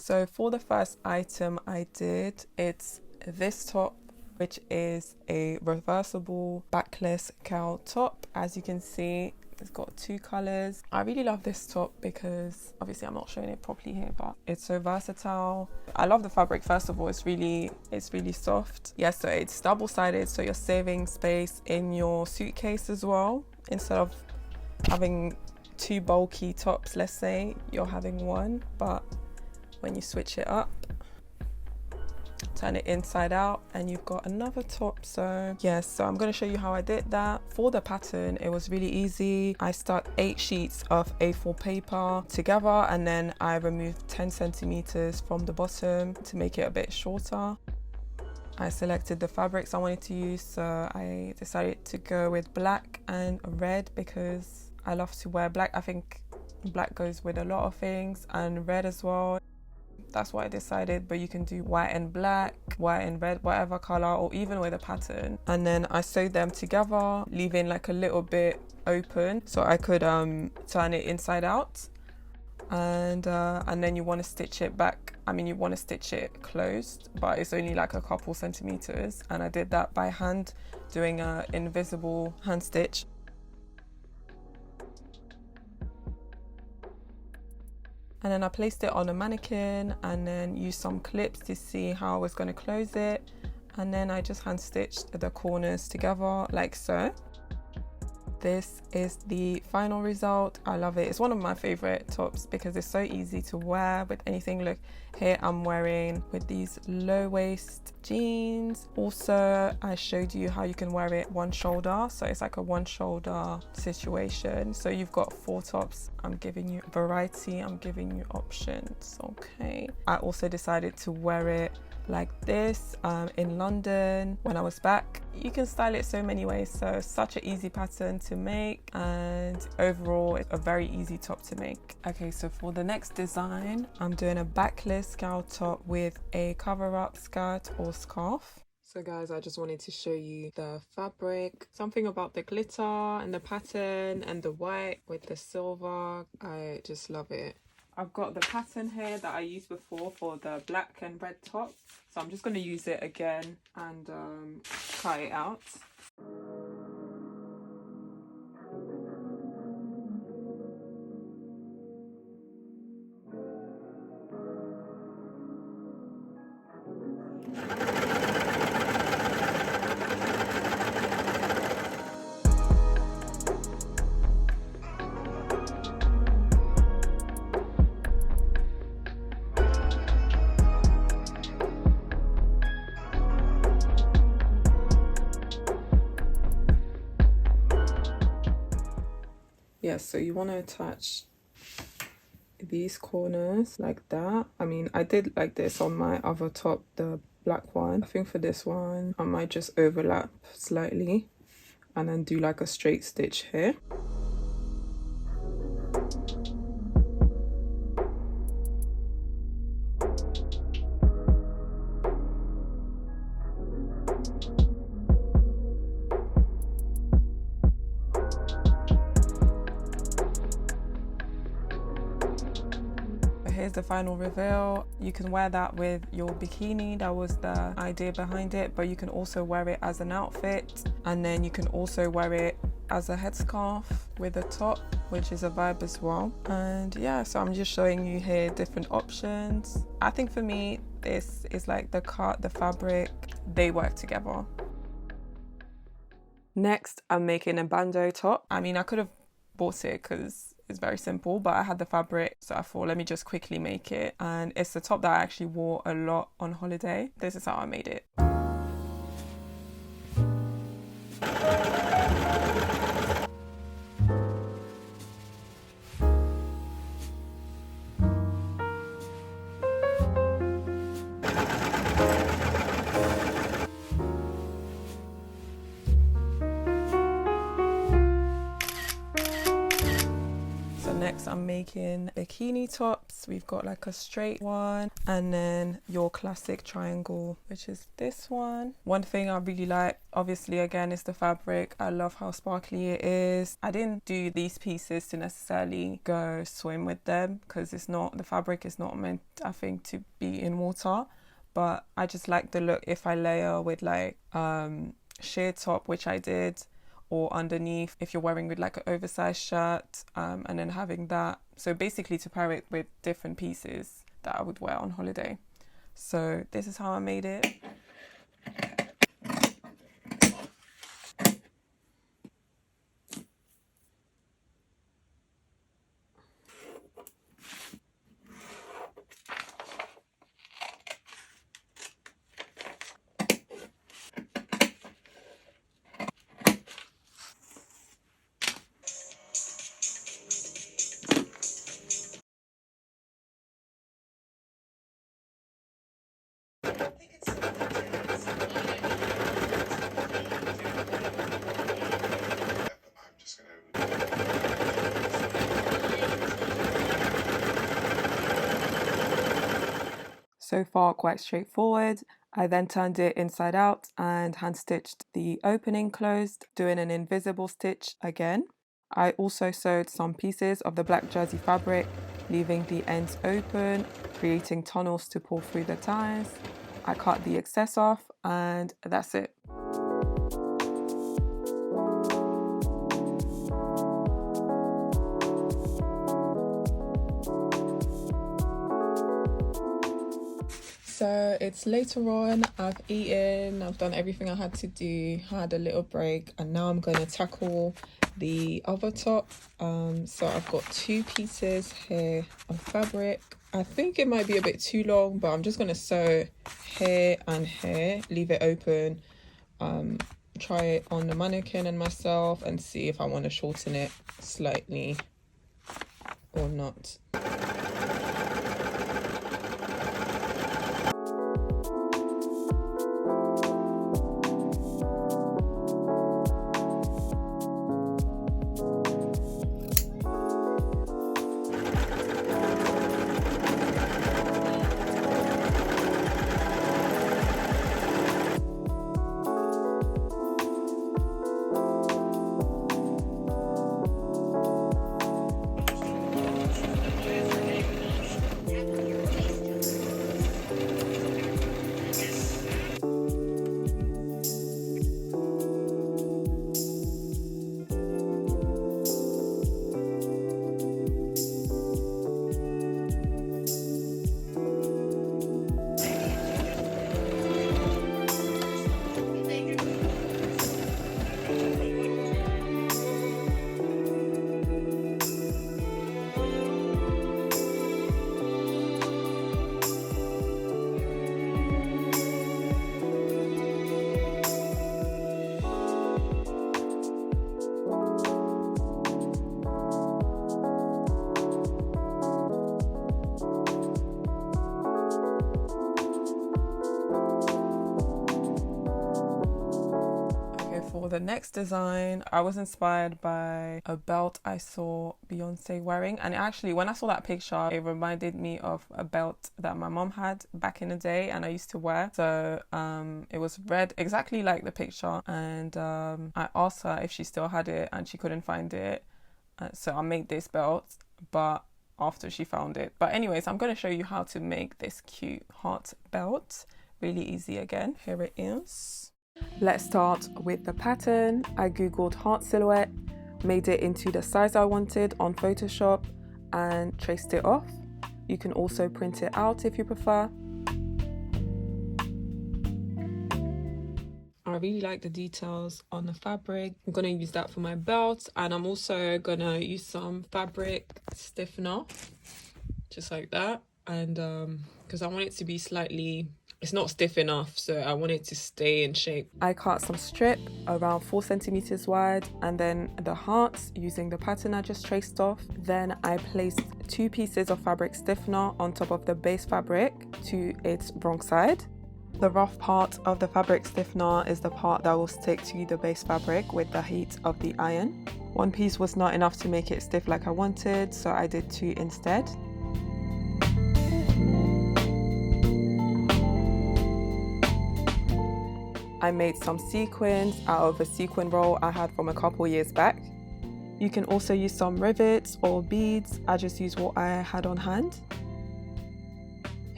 So for the first item I did, it's this top, which is a reversible backless cowl top. As you can see, it's got 2 colors. I really love this top because obviously I'm not showing it properly here, but it's so versatile. I love the fabric. First of all, it's really soft. Yeah, so it's double-sided, so you're saving space in your suitcase as well. Instead of having 2 bulky tops, let's say, you're having one, but when you switch it up, turn it inside out, and you've got another top. So yes, so I'm going to show you how I did that. For the pattern, it was really easy. I stuck 8 sheets of A4 paper together, and then I removed 10 centimeters from the bottom to make it a bit shorter. I selected the fabrics I wanted to use, so I decided to go with black and red because I love to wear black. I think black goes with a lot of things, and red as well. That's what I decided, but you can do white and black, white and red, whatever color, or even with a pattern. And then I sewed them together, leaving like a little bit open so I could turn it inside out. And then you want to stitch it back. I mean, you want to stitch it closed, but it's only like a couple centimeters. And I did that by hand, doing an invisible hand stitch. And then I placed it on a mannequin and then used some clips to see how I was going to close it. And then I just hand stitched the corners together like so. This is the final result. I love it. It's one of my favorite tops because it's so easy to wear with anything. Look, here I'm wearing with these low waist jeans. Also, I showed you how you can wear it one shoulder. So it's like a one shoulder situation. So you've got 4 tops. I'm giving you variety. I'm giving you options. Okay. I also decided to wear it like this in London when I was back. You can style it so many ways, so such an easy pattern to make, and overall it's a very easy top to make. Okay, so for the next design, I'm doing a backless cowl top with a cover-up skirt or scarf. So guys, I just wanted to show you the fabric. Something about the glitter and the pattern and the white with the silver. I just love it. I've got the pattern here that I used before for the black and red top. So I'm just going to use it again and cut it out. Yes, so you want to attach these corners like that. I mean, I did like this on my other top, the black one. I think for this one, I might just overlap slightly and then do like a straight stitch here. Here's the final reveal. You can wear that with your bikini. That was the idea behind it, but you can also wear it as an outfit, and then you can also wear it as a headscarf with a top, which is a vibe as well. And yeah, so I'm just showing you here different options. I think for me, this is like the cut, the fabric, they work together. Next, I'm making a bandeau top. I mean, I could have bought it because it's very simple, but I had the fabric, so I thought let me just quickly make it. And it's the top that I actually wore a lot on holiday. This is how I made it. Next, I'm making bikini tops we've got like a straight one and then your classic triangle, which is this one. One thing I really like, obviously again, is the fabric. I love how sparkly it is. I didn't do these pieces to necessarily go swim with them because the fabric is not meant, I think, to be in water, but I just like the look if I layer with like sheer top, which I did, or underneath if you're wearing with like an oversized shirt, and then having that. So basically to pair it with different pieces that I would wear on holiday. So this is how I made it. So far quite straightforward. I then turned it inside out and hand stitched the opening closed, doing an invisible stitch again. I also sewed some pieces of the black jersey fabric, leaving the ends open, creating tunnels to pull through the ties. I cut the excess off and that's it. So it's later on, I've eaten, I've done everything I had to do, had a little break, and now I'm going to tackle the other top. So I've got 2 pieces here of fabric. I think it might be a bit too long, but I'm just going to sew here and here, leave it open, try it on the mannequin and myself and see if I want to shorten it slightly or not. For the next design, I was inspired by a belt I saw Beyonce wearing, and actually when I saw that picture it reminded me of a belt that my mom had back in the day and I used to wear. So it was red, exactly like the picture, and I asked her if she still had it and she couldn't find it, so I made this belt, but after she found it. But anyways, I'm going to show you how to make this cute heart belt. Really easy again. Here it is. Let's start with the pattern. I googled heart silhouette, made it into the size I wanted on Photoshop and traced it off. You can also print it out if you prefer. I really like the details on the fabric. I'm going to use that for my belt, and I'm also going to use some fabric stiffener, just like that. And because I want it to be slightly, it's not stiff enough, so I want it to stay in shape. I cut some strip around 4 centimeters wide, and then the hearts using the pattern I just traced off. Then I placed 2 pieces of fabric stiffener on top of the base fabric to its wrong side. The rough part of the fabric stiffener is the part that will stick to the base fabric with the heat of the iron. 1 piece was not enough to make it stiff like I wanted, so I did 2 instead. I made some sequins out of a sequin roll I had from a couple years back. You can also use some rivets or beads. I just used what I had on hand.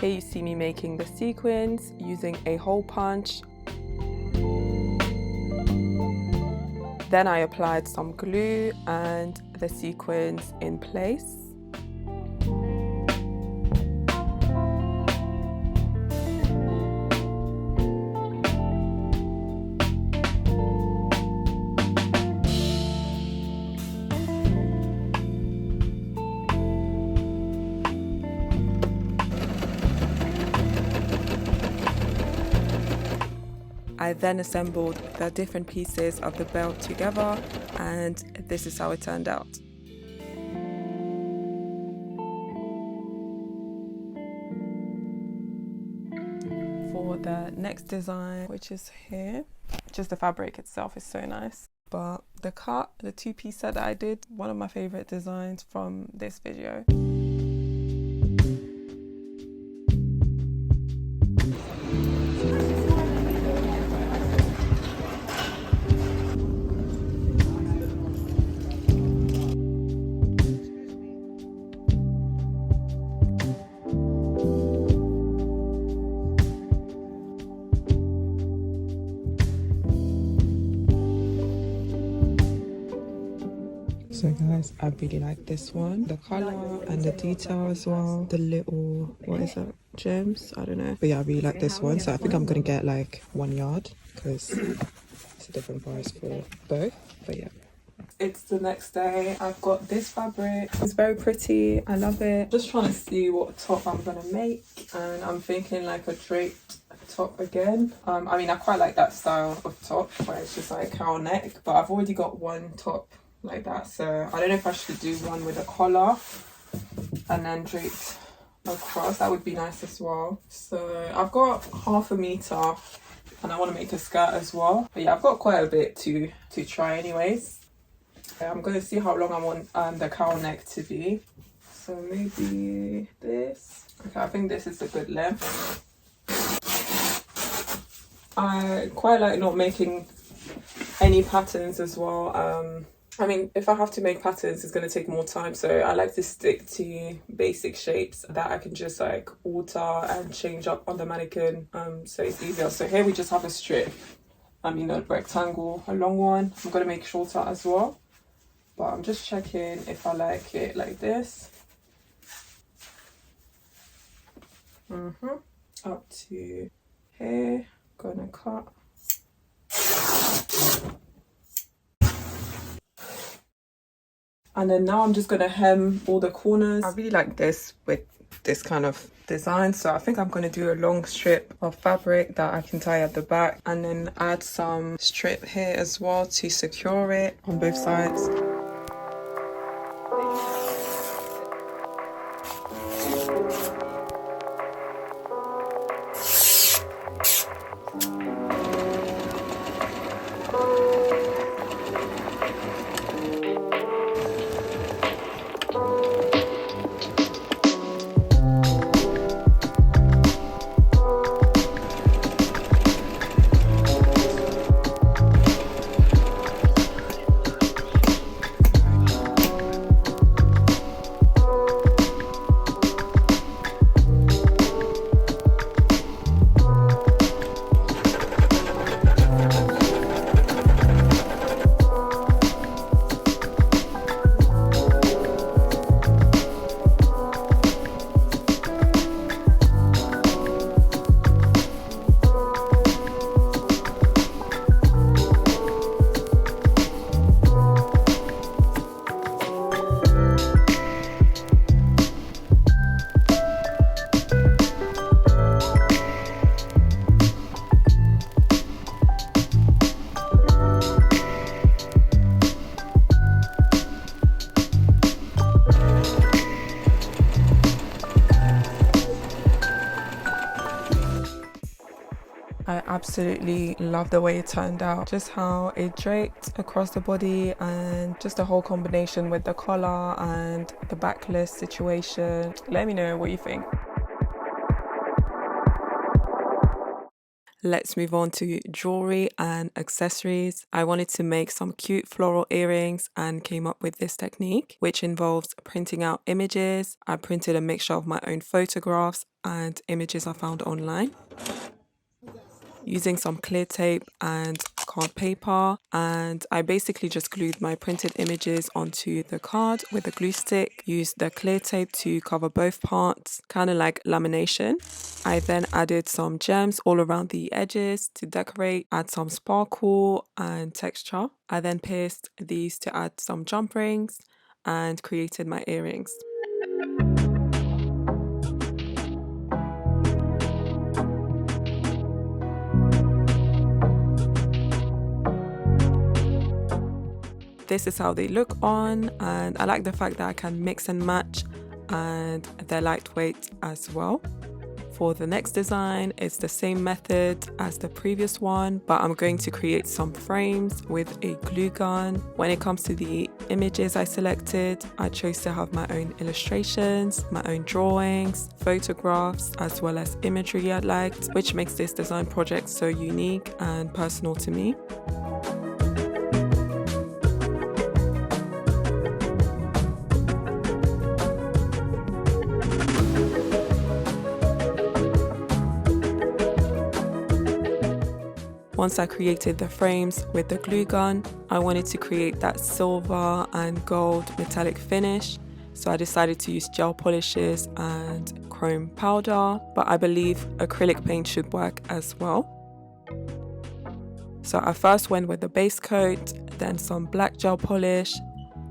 Here you see me making the sequins using a hole punch. Then I applied some glue and the sequins in place. I then assembled the different pieces of the belt together, and this is how it turned out. For the next design, which is here, just the fabric itself is so nice. But the cut, the two-piece set that I did, one of my favorite designs from this video. So guys, I really like this one. The colour and the detail as well. The little, what is that? Gems? I don't know. But yeah, I really like this one. So I think I'm going to get like 1 yard because it's a different price for both. But yeah. It's the next day. I've got this fabric. It's very pretty. I love it. Just trying to see what top I'm going to make. And I'm thinking like a draped top again. I mean, I quite like that style of top where it's just like cowl neck. But I've already got one top like that, so I don't know if I should do one with a collar and then draped across. That would be nice as well. So I've got 1/2 meter and I want to make a skirt as well, but yeah, I've got quite a bit to try anyways. I'm going to see how long I want the cowl neck to be, so maybe this. Okay, I think this is a good length. I quite like not making any patterns as well. I mean, if I have to make patterns, it's going to take more time. So I like to stick to basic shapes that I can just like alter and change up on the mannequin. So it's easier. So here we just have a strip. I mean, a rectangle, a long one. I'm going to make shorter as well. But I'm just checking if I like it like this. Up to here. Gonna cut. And then now I'm just going to hem all the corners. I really like this with this kind of design. So I think I'm going to do a long strip of fabric that I can tie at the back. And then add some strip here as well to secure it on both sides. I absolutely love the way it turned out. Just how it draped across the body and just the whole combination with the collar and the backless situation. Let me know what you think. Let's move on to jewelry and accessories. I wanted to make some cute floral earrings and came up with this technique, which involves printing out images. I printed a mixture of my own photographs and images I found online, using some clear tape and card paper, and I basically just glued my printed images onto the card with a glue stick, used the clear tape to cover both parts, kind of like lamination. I then added some gems all around the edges to decorate, add some sparkle and texture. I then pierced these to add some jump rings and created my earrings. This is how they look on, and I like the fact that I can mix and match and they're lightweight as well. For the next design, it's the same method as the previous one, but I'm going to create some frames with a glue gun. When it comes to the images I selected, I chose to have my own illustrations, my own drawings, photographs, as well as imagery I liked, which makes this design project so unique and personal to me. Once I created the frames with the glue gun, I wanted to create that silver and gold metallic finish. So I decided to use gel polishes and chrome powder, but I believe acrylic paint should work as well. So I first went with the base coat, then some black gel polish,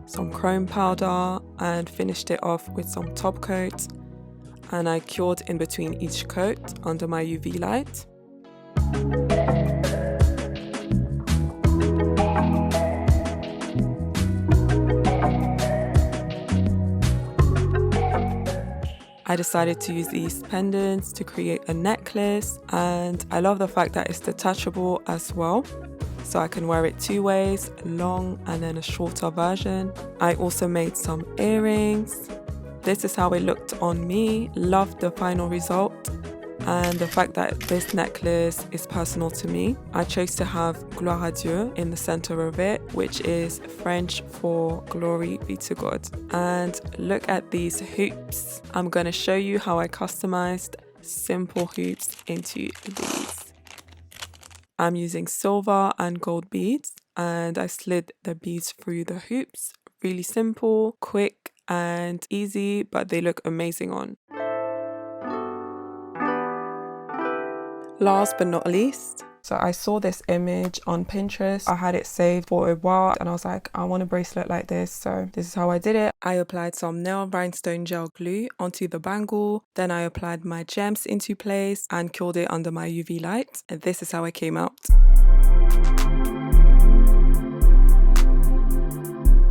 some chrome powder, and finished it off with some top coat. And I cured in between each coat under my UV light. I decided to use these pendants to create a necklace, and I love the fact that it's detachable as well. So I can wear it two ways, long and then a shorter version. I also made some earrings. This is how it looked on me. Loved the final result. And the fact that this necklace is personal to me. I chose to have Gloire à Dieu in the center of it, which is French for glory be to God. And look at these hoops. I'm going to show you how I customized simple hoops into these. I'm using silver and gold beads, and I slid the beads through the hoops. Really simple, quick and easy, but they look amazing on. Last but not least, so I saw this image on Pinterest. I had it saved for a while and I was like, I want a bracelet like this. So this is how I did it. I applied some nail rhinestone gel glue onto the bangle. Then I applied my gems into place and cured it under my UV light. And this is how it came out.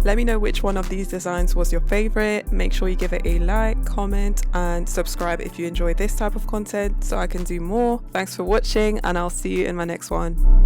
Let me know which one of these designs was your favorite. Make sure you give it a like, comment, and subscribe if you enjoy this type of content so I can do more. Thanks for watching, and I'll see you in my next one.